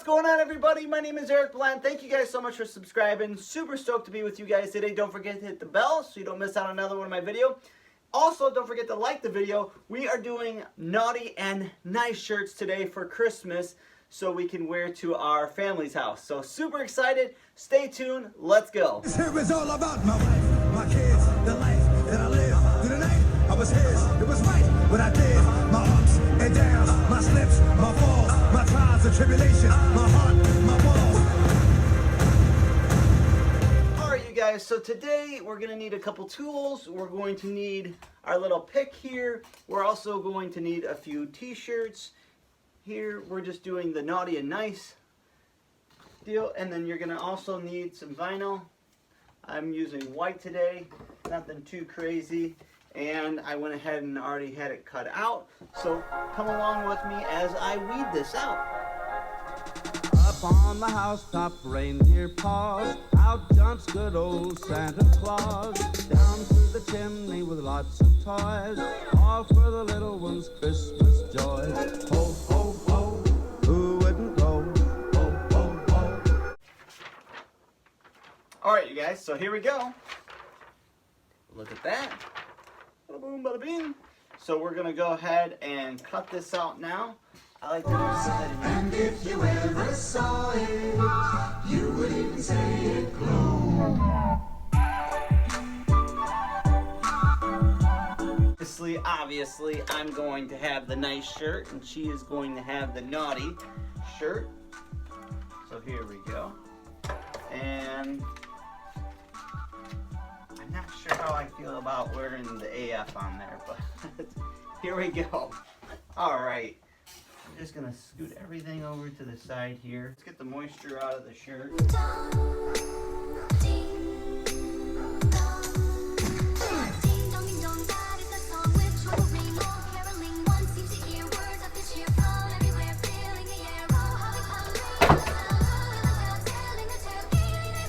going on, everybody? My name is Eric Bland. Thank you guys so much for subscribing. Super stoked to be with you guys today. Don't forget to hit the bell so you don't miss out on another one of my videos. Also, don't forget to like the video. We are doing naughty and nice shirts today for Christmas so we can wear to our family's house. So super excited. Stay tuned. Let's go. This here is all about my wife, my kids, the life that I live. Through the night, I was his. It was right what I did. My ups and downs, my slips, my falls, my trials and tribulations, my heart, my walls. Alright, you guys, so today we're going to need a couple tools. We're going to need our little pick here. We're also going to need a few t-shirts. Here we're just doing the naughty and nice deal, and then you're going to also need some vinyl. I'm using white today, nothing too crazy, and I went ahead and already had it cut out, so come along with me as I weed this out. Up on the housetop, reindeer paws, out jumps good old Santa Claus, down through the chimney with lots of toys, all for the little ones' Christmas joys. Ho, ho, ho, who wouldn't go? Ho, ho, ho. Alright, you guys, so here we go. Look at that. Bada boom, bada bing. So we're going to go ahead and cut this out now. I like to do something. And if you ever saw it, you would even say it glowed. Obviously, I'm going to have the nice shirt, and she is going to have the naughty shirt. So here we go. And I'm not sure how I feel about wearing the AF on there, but here we go. All right. I'm just gonna scoot everything over to the side here. Let's get the moisture out of the shirt.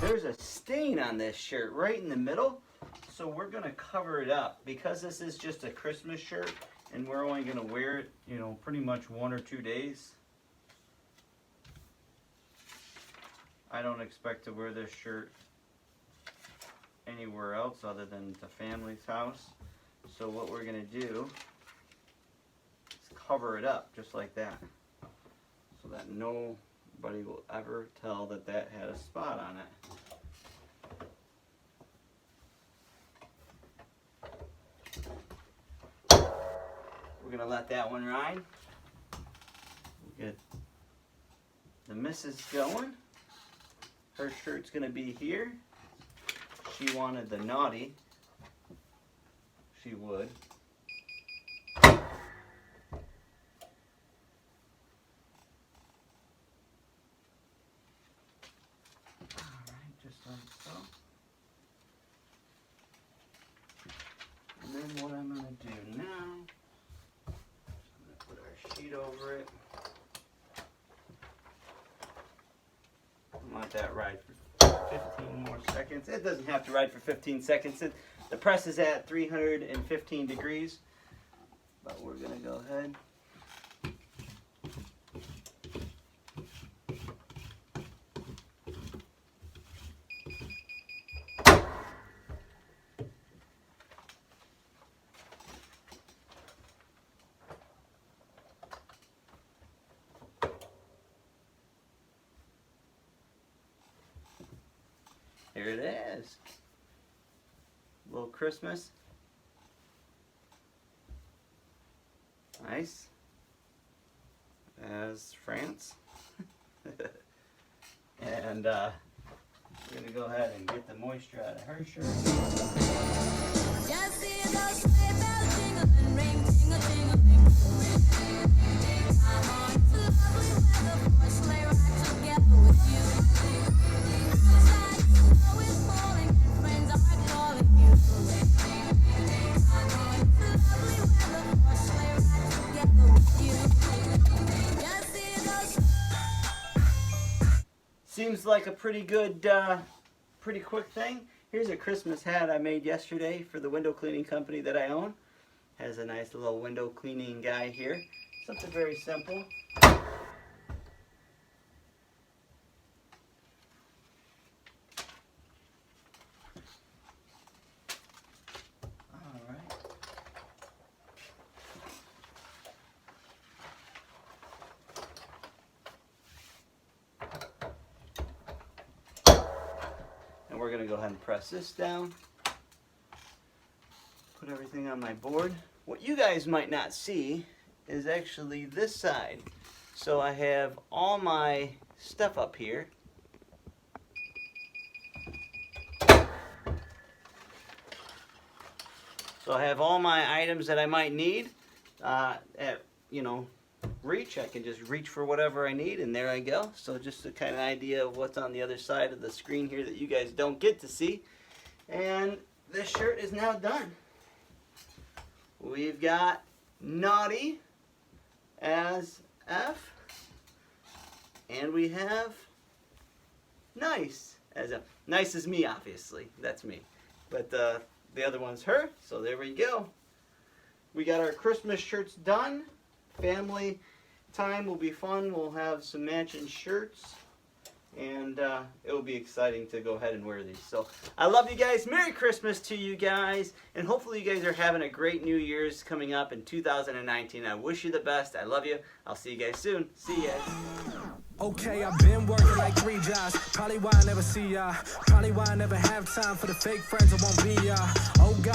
There's a stain on this shirt right in the middle, so we're gonna cover it up because this is just a Christmas shirt. And we're only going to wear it, you know, pretty much 1 or 2 days. I don't expect to wear this shirt anywhere else other than the family's house. So what we're going to do is cover it up just like that, so that nobody will ever tell that that had a spot on it. We're going to let that one ride. Get the missus going. Her shirt's going to be here. She wanted the naughty. She would. Alright, just like so. And then what I'm going to do now, sheet over it. Let that ride for 15 more seconds. It doesn't have to ride for 15 seconds. The press is at 315 degrees, but we're going to go ahead. Here it is. A little Christmas. Nice. As France. And we're going to go ahead and get the moisture out of her shirt. Just see those sleigh bells jingling, ring, tingle, tingling. I'm on to lovely weather for a sleigh ride together with you. Seems like a pretty good, pretty quick thing. Here's a Christmas hat I made yesterday for the window cleaning company that I own. Has a nice little window cleaning guy here. Something very simple. we're gonna go ahead and press this down. Put everything on my board. What you guys might not see is actually this side. So I have all my stuff up here. So I have all my items that I might need at, you know, reach. I can just reach for whatever I need, and there I go. So just a kind of idea of what's on the other side of the screen here that you guys don't get to see. And this shirt is now done. We've got naughty as F, and we have nice as F. Nice is me, obviously. That's me. But the other one's her, so there we go. We got our Christmas shirts done. Family time will be fun. We'll have some matching shirts, and it will be exciting to go ahead and wear these. So I love you guys. Merry Christmas to you guys, and hopefully you guys are having a great New Year's coming up in 2019. I wish you the best. I love you. I'll see you guys soon. See you guys. Okay, I've been working like 3 jobs. Probably why I never see ya. Probably why I never have time for the fake friends that won't be ya. Oh God.